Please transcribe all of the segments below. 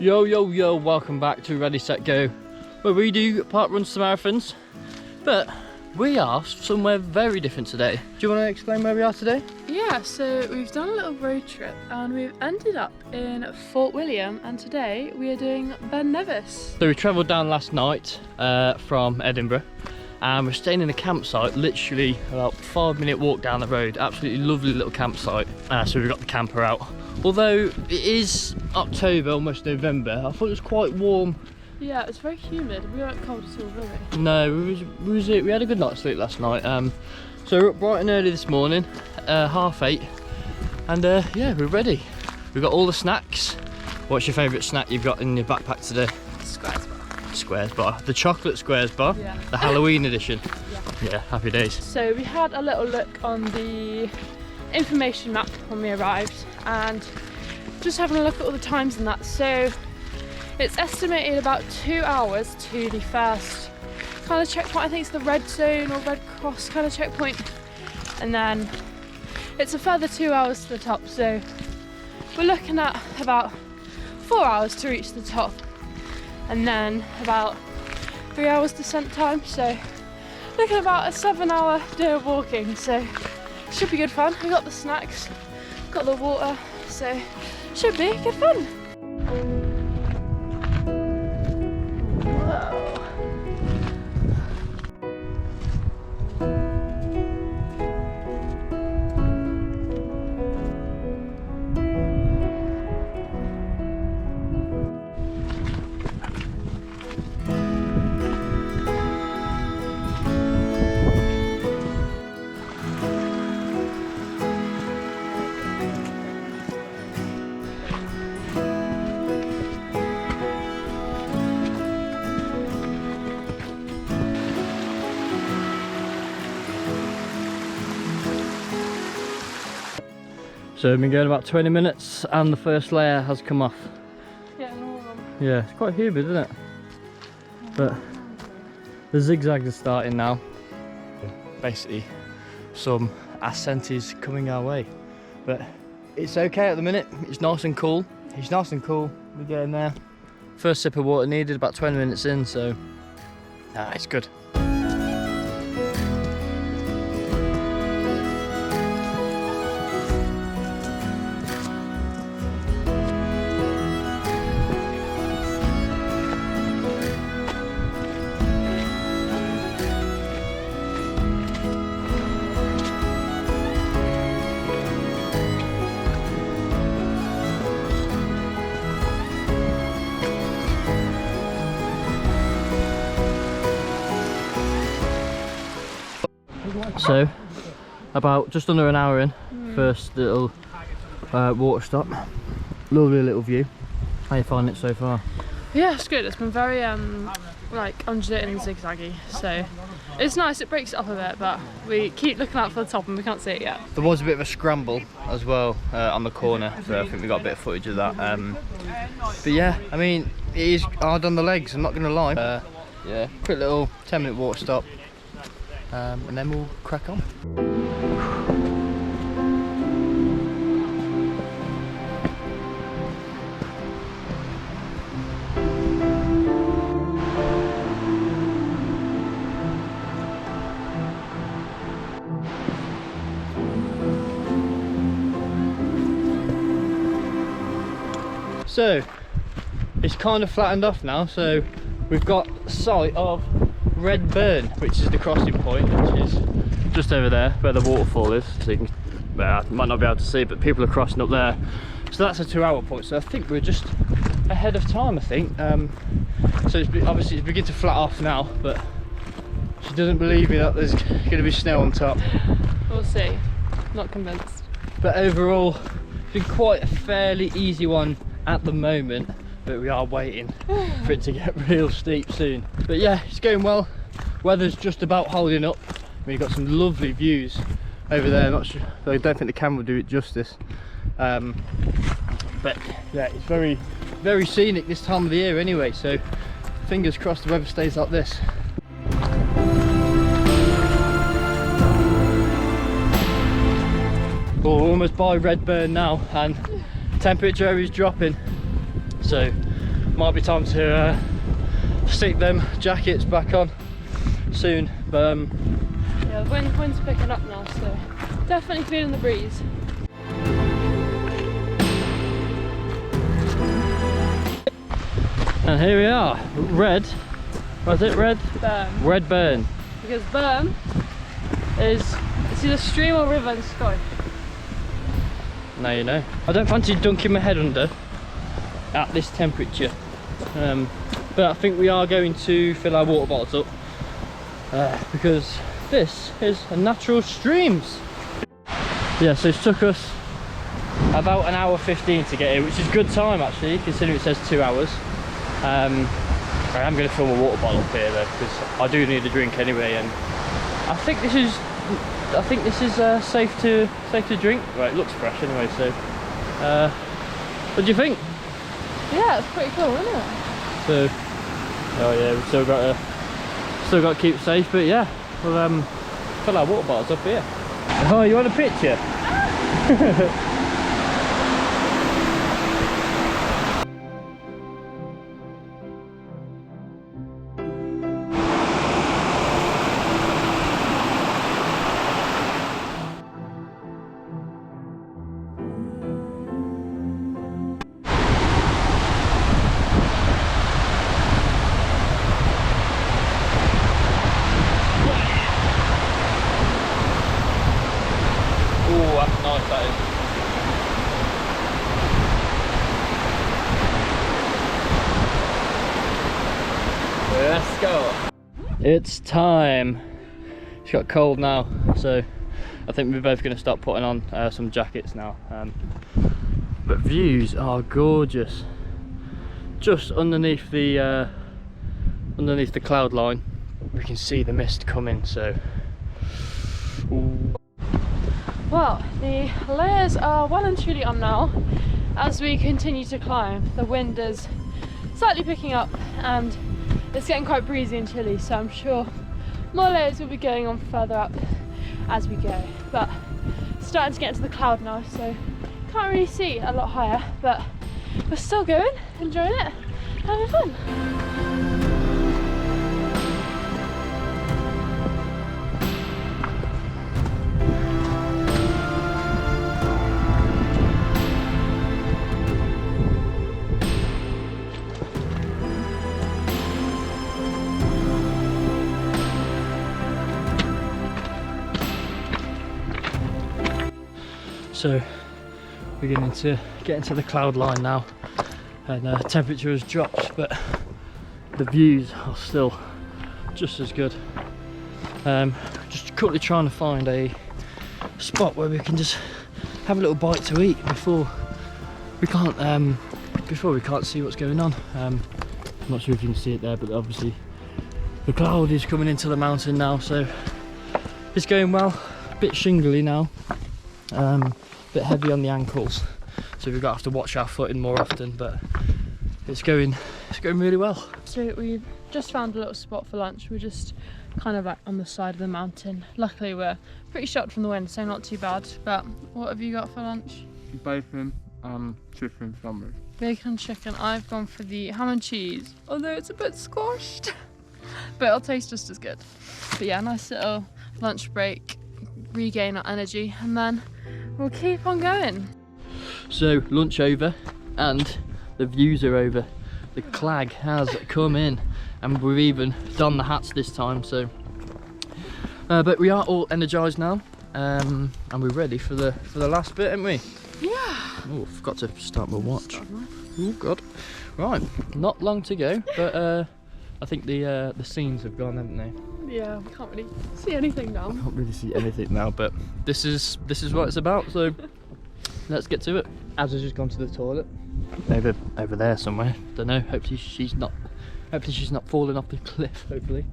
Yo, yo, yo, welcome back to Raddysetgo, where we do parkruns to marathons, but we are somewhere very different today. Do you want to explain where we are today? Yeah, so we've done a little road trip and we've ended up in Fort William, and today we are doing Ben Nevis. So we travelled down last night from Edinburgh, and we're staying in a campsite, literally about 5-minute walk down the road. Absolutely lovely little campsite. So we've got the camper out. Although it is October, almost November, I thought it was quite warm. Yeah, it's very humid. We weren't cold at all, were we? No, we had a good night's sleep last night. So we're up bright and early this morning, 8:30, and yeah, we're ready. We've got all the snacks. What's your favourite snack you've got in your backpack today? Squares bar. Squares bar. The chocolate squares bar? Yeah. The Halloween edition? Yeah. Happy days. So we had a little look on the information map when we arrived and just having a look at all the times and that. So it's estimated about 2 hours to the first kind of checkpoint. I think it's the red zone or red cross kind of checkpoint, and then it's a further 2 hours to the top. So we're looking at about 4 hours to reach the top, and then about 3 hours descent time. So looking at about a 7-hour day of walking. So should be good fun. We got the snacks, got the water, so should be good fun. So we've been going about 20 minutes and the first layer has come off. Yeah, no. Yeah, it's quite humid, isn't it? But the zigzags are starting now. Basically, some ascent is coming our way. But it's okay at the minute. It's nice and cool. It's nice and cool. We're getting there. First sip of water needed about 20 minutes in, so it's good. So, about just under an hour in, first little water stop. Lovely little view. How you finding it so far? Yeah, it's good. It's been very like undulating and zigzaggy, so it's nice. It breaks it up a bit, but we keep looking out for the top and we can't see it yet. There was a bit of a scramble as well on the corner, so I think we got a bit of footage of that. But yeah, I mean, it is hard on the legs, I'm not going to lie. Yeah, quick little 10-minute water stop. And then we'll crack on. So it's kind of flattened off now, so we've got sight of Red Burn, which is the crossing point, which is just over there where the waterfall is. So you can, well, I might not be able to see, but people are crossing up there. So that's a 2-hour point. So I think we're just ahead of time, I think. So obviously it's beginning to flat off now, but she doesn't believe me that there's going to be snow on top. We'll see. Not convinced. But overall, it's been quite a fairly easy one at the moment. But we are waiting for it to get real steep soon. But yeah, it's going well. Weather's just about holding up. We've got some lovely views over there. Not sure, I don't think the camera will do it justice. But yeah, it's very, very scenic this time of the year anyway. So fingers crossed the weather stays like this. Oh, we're almost by Redburn now, and temperature is dropping. So might be time to stick them jackets back on soon. But yeah, the wind's picking up now, so definitely feeling the breeze. And here we are, Red. Was it Red? Burn. Red Burn. Because Burn is, it's either stream or river in Scotland. Now you know. I don't fancy dunking my head under at this temperature. But I think we are going to fill our water bottles up because this is a natural streams. Yeah, so it took us about an hour 15 to get here, which is good time actually, considering it says 2 hours. I am going to fill my water bottle up here though, because I do need a drink anyway, and I think this is safe to drink. Right, it looks fresh anyway. So, what do you think? Yeah, it's pretty cool, isn't it? So, oh yeah, we've still got to keep safe, but yeah, we'll fill our water bottles up here. Oh, you want a picture? Oh, that's nice, that is. Let's go. It's time. It's got cold now, so I think we're both going to start putting on some jackets now. But views are gorgeous. Just underneath the cloud line, we can see the mist coming. So. Ooh. Well, the layers are well and truly on now. As we continue to climb, the wind is slightly picking up and it's getting quite breezy and chilly, so I'm sure more layers will be going on further up as we go. But it's starting to get into the cloud now, so can't really see a lot higher, but we're still going, enjoying it, having fun. So we're getting to get into the cloud line now, and temperature has dropped, but the views are still just as good. Just quickly trying to find a spot where we can just have a little bite to eat before we can't see what's going on. I'm not sure if you can see it there, but obviously the cloud is coming into the mountain now, so it's going well. A bit shingly now. Bit heavy on the ankles, so we've got to have to watch our footing more often, but it's going really well. So we've just found a little spot for lunch. We're just kind of like on the side of the mountain. Luckily we're pretty sheltered from the wind, so not too bad. But what have you got for lunch? Bacon and chicken sandwich. Bacon, chicken. I've gone for the ham and cheese, although it's a bit squashed, but it'll taste just as good. But yeah, nice little lunch break, regain our energy, and then we'll keep on going. So lunch over and the views are over. The clag has come in and we've even donned the hats this time, so but we are all energized now, and we're ready for the last bit, aren't we? Yeah. Oh, forgot to start my watch. Oh god. Right, not long to go, but I think the scenes have gone, haven't they? Yeah, we can't really see anything now. Can't really see anything now, but this is what it's about, so let's get to it. Az has just gone to the toilet. Over there somewhere. Don't know. Hopefully she's not falling off the cliff, hopefully.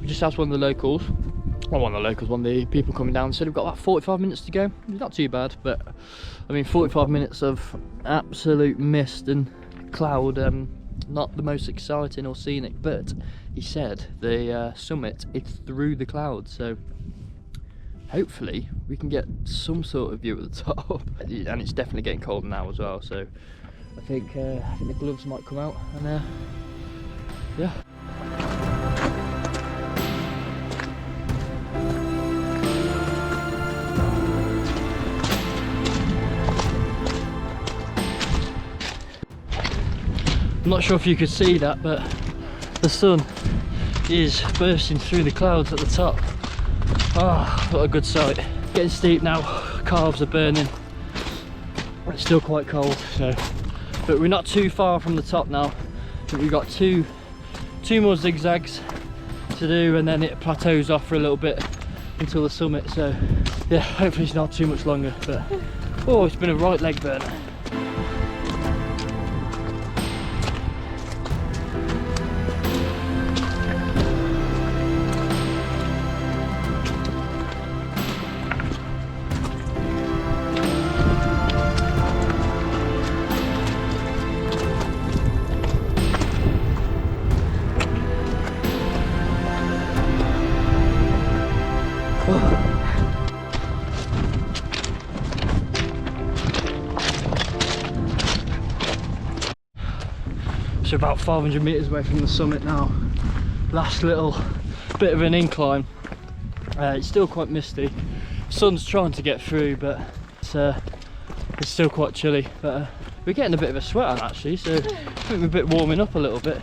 We just asked one of the people coming down, said we've got about 45 minutes to go. It's not too bad, but I mean 45 minutes of absolute mist and cloud, not the most exciting or scenic, but he said the summit is through the clouds, so hopefully we can get some sort of view at the top. And it's definitely getting colder now as well, so I think the gloves might come out, and yeah. I'm not sure if you could see that, but the sun is bursting through the clouds at the top. Ah, what a good sight. Getting steep now, calves are burning. It's still quite cold, so, but we're not too far from the top now. We've got two more zigzags to do, and then it plateaus off for a little bit until the summit. So yeah, hopefully it's not too much longer, but oh, it's been a right leg burner. So about 500 metres away from the summit now. Last little bit of an incline. It's still quite misty. Sun's trying to get through, but it's still quite chilly. But we're getting a bit of a sweat on actually, so I think we're a bit warming up a little bit.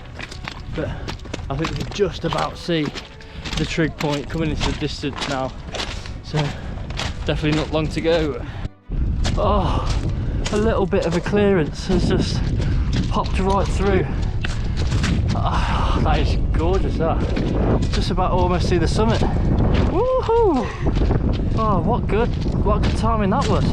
But I think we can just about see the trig point coming into the distance now. So definitely not long to go. Oh, a little bit of a clearance has just popped right through. Oh, that is gorgeous, that. Just about almost see the summit. Woohoo! Oh, what good timing that was.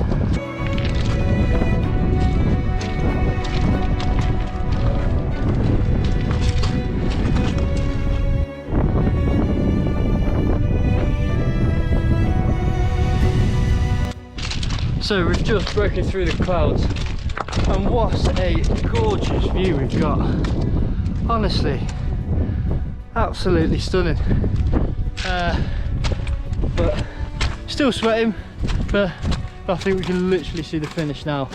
So we've just broken through the clouds, and what a gorgeous view we've got. Honestly, absolutely stunning. But still sweating, but I think we can literally see the finish now.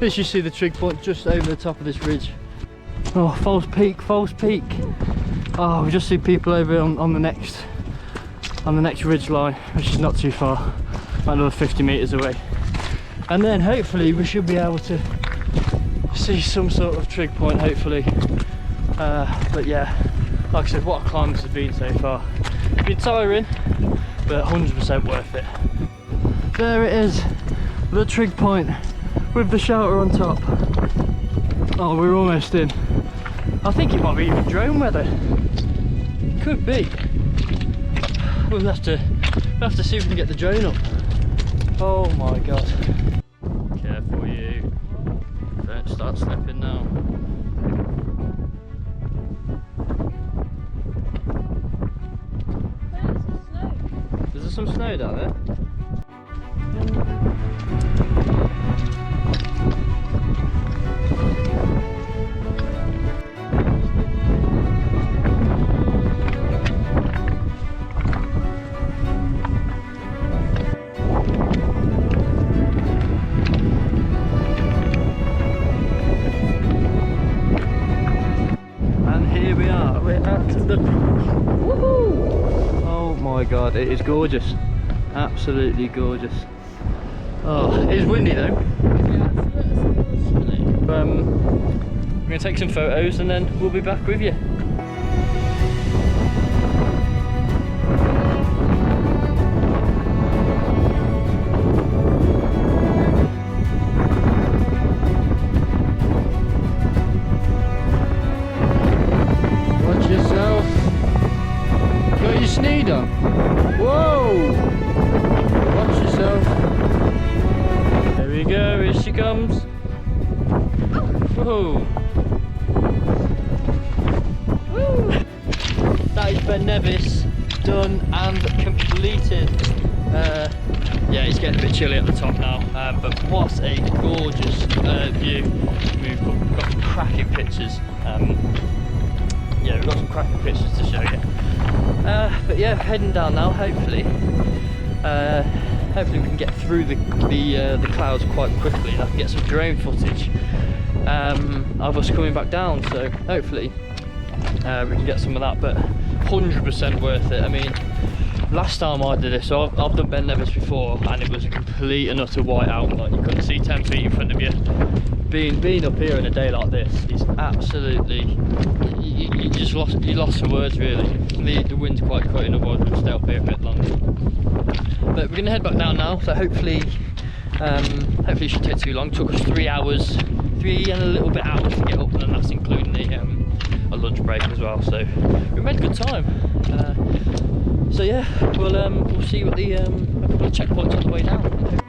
Literally see the trig point just over the top of this ridge. Oh, false peak, false peak. Oh, we just see people over on the next ridge line, which is not too far, about another 50 metres away. And then hopefully we should be able to see some sort of trig point, hopefully. But yeah, like I said, what a climb this has been so far. It's been tiring, but 100% worth it. There it is, the trig point with the shelter on top. Oh, we're almost in. I think it might be even drone weather. Could be. We'll have to see if we can get the drone up. Oh my god. Careful you. Don't start slipping now. Is there some snow down there? Oh my god, it is gorgeous. Absolutely gorgeous. Oh, it is windy though. We're going to take some photos and then we'll be back with you. Watch yourself. Got your sneed on? Whoa! Watch yourself. There we go, here she comes. Whoa! Woo! That is Ben Nevis, done and completed. Yeah, it's getting a bit chilly at the top now, but what a gorgeous view. We've got some cracking pictures. Yeah, we've got some cracking pictures to show you. But yeah, heading down now, hopefully hopefully we can get through the clouds quite quickly and I can get some drone footage of us coming back down, so hopefully we can get some of that. But 100% worth it. I mean, last time I did this, so I've done Ben Nevis before, and it was a complete and utter whiteout. Like, you couldn't see 10 feet in front of you. Being up here in a day like this is absolutely, you lost for words really. The wind's quite cutting, otherwise we'd stay up here a bit longer. But we're gonna head back down now, so hopefully it shouldn't take too long. It took us 3 hours, 3 and a little bit hours to get up, and that's including a lunch break as well. So we made a good time. So yeah, we'll see what a couple of checkpoints on the way down.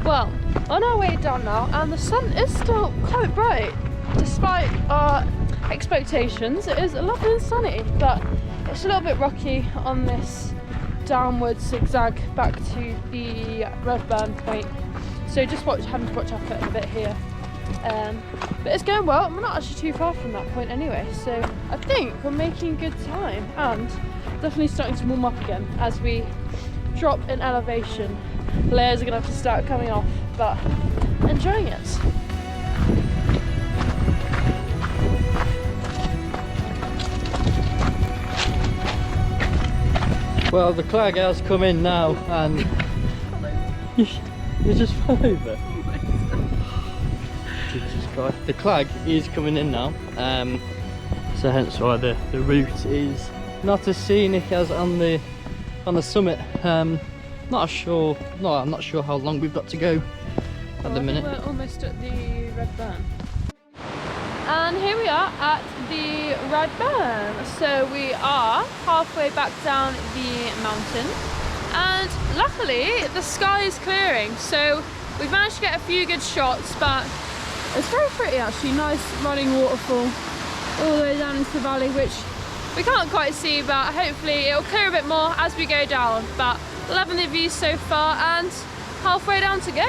Well, on our way down now, and the sun is still quite bright despite our expectations. It is lovely and sunny, but it's a little bit rocky on this downward zigzag back to the red burn point, so just having to watch out for it a bit here. But it's going well, and we're not actually too far from that point anyway, so I think we're making good time, and definitely starting to warm up again as we drop in elevation. Layers are going to have to start coming off, but enjoying it. Well, the clag has come in now, and you just fell over. Jesus Christ. The clag is coming in now, so hence why the route is not as scenic as on the summit. I'm not sure how long we've got to go at the minute. We're almost at the red burn. And here we are at the red burn. So we are halfway back down the mountain, and luckily the sky is clearing, so we've managed to get a few good shots, but it's very pretty actually. Nice running waterfall all the way down into the valley, which we can't quite see, but hopefully it'll clear a bit more as we go down. But loving the view so far, and halfway down to go.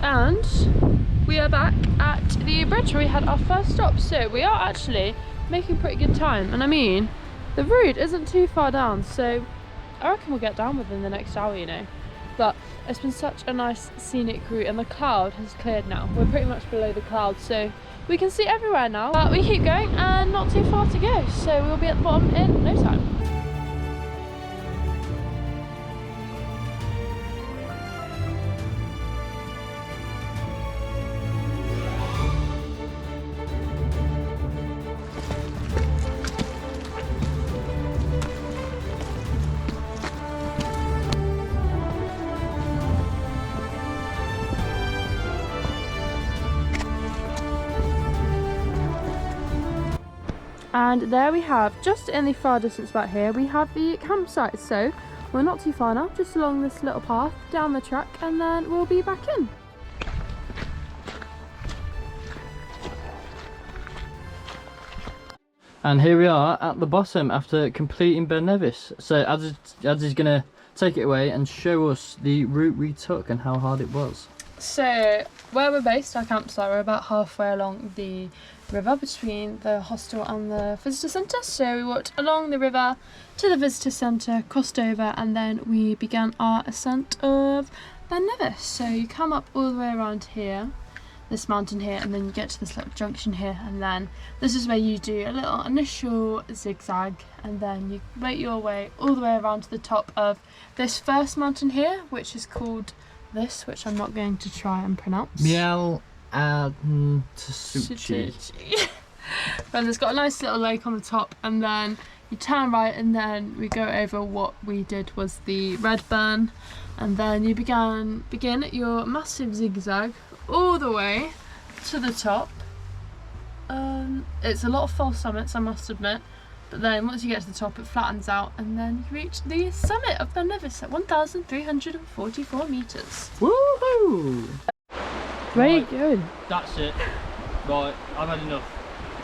And we are back at the bridge where we had our first stop, so we are actually making pretty good time. And I mean, the route isn't too far down, so I reckon we'll get down within the next hour, you know. But it's been such a nice scenic route, and the cloud has cleared now. We're pretty much below the clouds, so we can see everywhere now. But we keep going and not too far to go, so we'll be at the bottom in no time. And there we have, just in the far distance back here, we have the campsite. So we're not too far now, just along this little path down the track, and then we'll be back in. And here we are at the bottom after completing Ben Nevis. So Az is gonna take it away and show us the route we took and how hard it was. So where we're based, our campsite, we're about halfway along the river between the hostel and the visitor centre. So we walked along the river to the visitor centre, crossed over, and then we began our ascent of Ben Nevis. So you come up all the way around here, this mountain here, and then you get to this little junction here, and then this is where you do a little initial zigzag, and then you make your way all the way around to the top of this first mountain here, which is called this, which I'm not going to try and pronounce. Miel Adsuchi. And it's got a nice little lake on the top, and then you turn right, and then we go over what we did was the red burn, and then you begin your massive zigzag all the way to the top. It's a lot of false summits, I must admit, but then once you get to the top it flattens out, and then you reach the summit of Ben Nevis at 1,344 metres. Woohoo! Where are you Right. going? That's it. Right, I've had enough.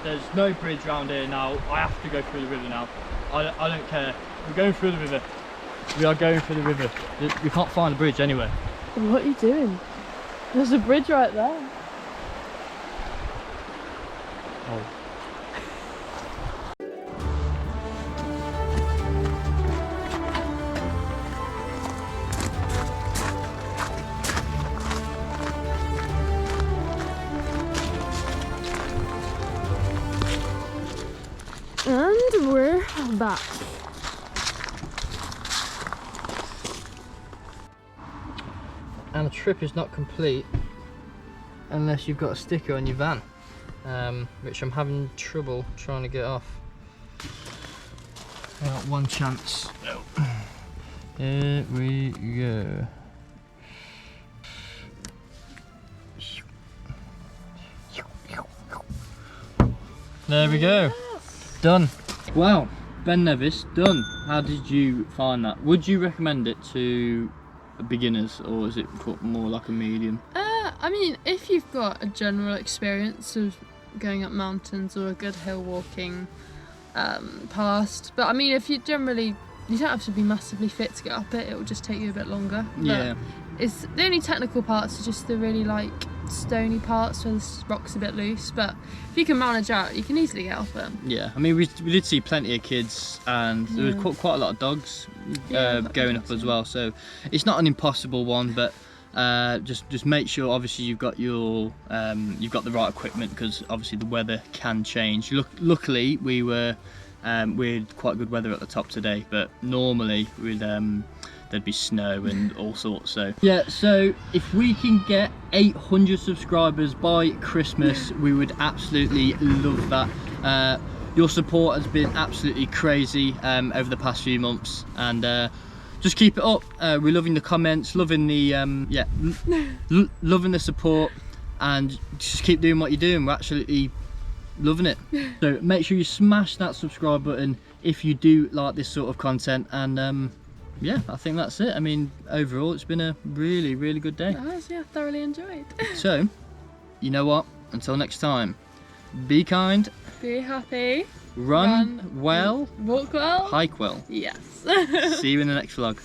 There's no bridge around here now. I have to go through the river now. I don't care. We're going through the river. We are going through the river. We can't find a bridge anywhere. What are you doing? There's a bridge right there. Oh. And we're back. And the trip is not complete unless you've got a sticker on your van, which I'm having trouble trying to get off. I got one chance. Here we go. There we go. Yes. Done. Wow, Ben Nevis, done. How did you find that? Would you recommend it to beginners, or is it more like a medium? I mean, if you've got a general experience of going up mountains or a good hill walking past, but I mean, if you generally, you don't have to be massively fit to get up it. It will just take you a bit longer. Yeah. It's the only technical parts are just the really like stony parts where the rock's a bit loose, but if you can manage out, you can easily get up it. Yeah, I mean, we did see plenty of kids, and there was quite a lot of dogs going up as well, so it's not an impossible one, but just make sure obviously you've got the right equipment, because obviously the weather can change. Luckily we had quite good weather at the top today, but normally there'd be snow and all sorts. So yeah, so if we can get 800 subscribers by Christmas, we would absolutely love that. Your support has been absolutely crazy over the past few months, and just keep it up. We're loving the comments, loving the loving the support, and just keep doing what you're doing. We're absolutely loving it. So make sure you smash that subscribe button if you do like this sort of content, and yeah, I think that's it. I mean, overall it's been a really, really good day. Yeah, thoroughly enjoyed. So, you know what? Until next time, be kind, Be happy, run well, walk well, hike well. yes. See you in the next vlog.